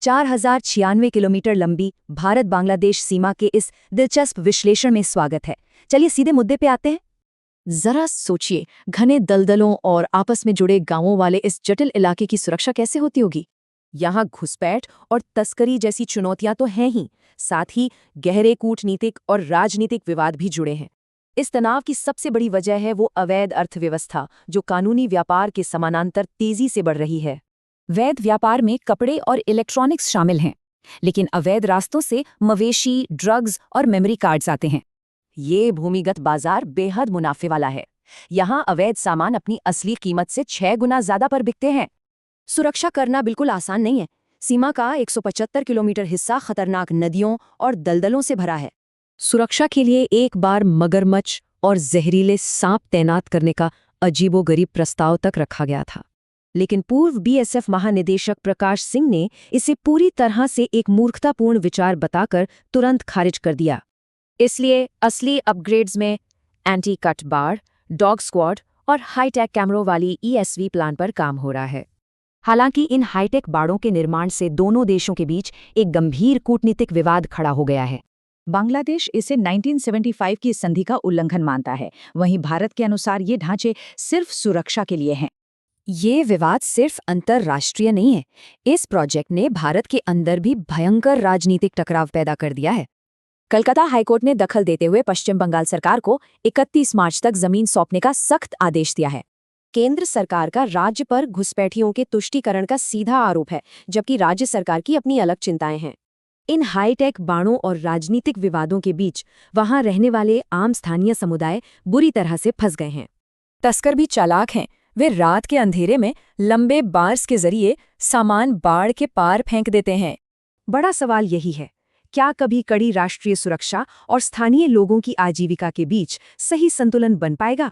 4096 kilometre लंबी भारत बांग्लादेश सीमा के इस दिलचस्प विश्लेषण में स्वागत है। चलिए सीधे मुद्दे पे आते हैं। जरा सोचिए, घने दलदलों और आपस में जुड़े गांवों वाले इस जटिल इलाके की सुरक्षा कैसे होती होगी। यहाँ घुसपैठ और तस्करी जैसी चुनौतियां तो हैं ही, साथ ही गहरे कूटनीतिक और राजनीतिक विवाद भी जुड़े हैं। इस तनाव की सबसे बड़ी वजह है वो अवैध अर्थव्यवस्था, जो कानूनी व्यापार के समानांतर तेजी से बढ़ रही है। वैध व्यापार में कपड़े और इलेक्ट्रॉनिक्स शामिल हैं, लेकिन अवैध रास्तों से मवेशी, ड्रग्स और मेमोरी कार्ड्स आते हैं। ये भूमिगत बाजार बेहद मुनाफे वाला है। यहाँ अवैध सामान अपनी असली कीमत से 6 गुना ज्यादा पर बिकते हैं। सुरक्षा करना बिल्कुल आसान नहीं है। सीमा का 175 किलोमीटर हिस्सा खतरनाक नदियों और दलदलों से भरा है। सुरक्षा के लिए एक बार मगरमच्छ और जहरीले सांप तैनात करने का अजीबोगरीब प्रस्ताव तक रखा गया था, लेकिन पूर्व बीएसएफ महानिदेशक प्रकाश सिंह ने इसे पूरी तरह से एक मूर्खतापूर्ण विचार बताकर तुरंत खारिज कर दिया। इसलिए असली अपग्रेड्स में एंटी कट बार, डॉग स्क्वाड और हाईटेक कैमरों वाली ईएसवी प्लान पर काम हो रहा है। हालांकि इन हाईटेक बाड़ों के निर्माण से दोनों देशों के बीच एक गंभीर कूटनीतिक विवाद खड़ा हो गया है। बांग्लादेश इसे 1975 की संधि का उल्लंघन मानता है, वहीं भारत के अनुसार ये ढांचे सिर्फ सुरक्षा के लिए हैं। ये विवाद सिर्फ अंतर्राष्ट्रीय नहीं है, इस प्रोजेक्ट ने भारत के अंदर भी भयंकर राजनीतिक टकराव पैदा कर दिया है। कलकत्ता हाईकोर्ट ने दखल देते हुए पश्चिम बंगाल सरकार को 31 मार्च तक जमीन सौंपने का सख्त आदेश दिया है। केंद्र सरकार का राज्य पर घुसपैठियों के तुष्टीकरण का सीधा आरोप है, जबकि राज्य सरकार की अपनी अलग चिंताएं हैं। इन हाईटेक बाणों और राजनीतिक विवादों के बीच वहां रहने वाले आम स्थानीय समुदाय बुरी तरह से फंस गए हैं। तस्कर भी चालाक हैं। वे रात के अंधेरे में लंबे बार्स के जरिए सामान बाढ़ के पार फेंक देते हैं। बड़ा सवाल यही है, क्या कभी कड़ी राष्ट्रीय सुरक्षा और स्थानीय लोगों की आजीविका के बीच सही संतुलन बन पाएगा?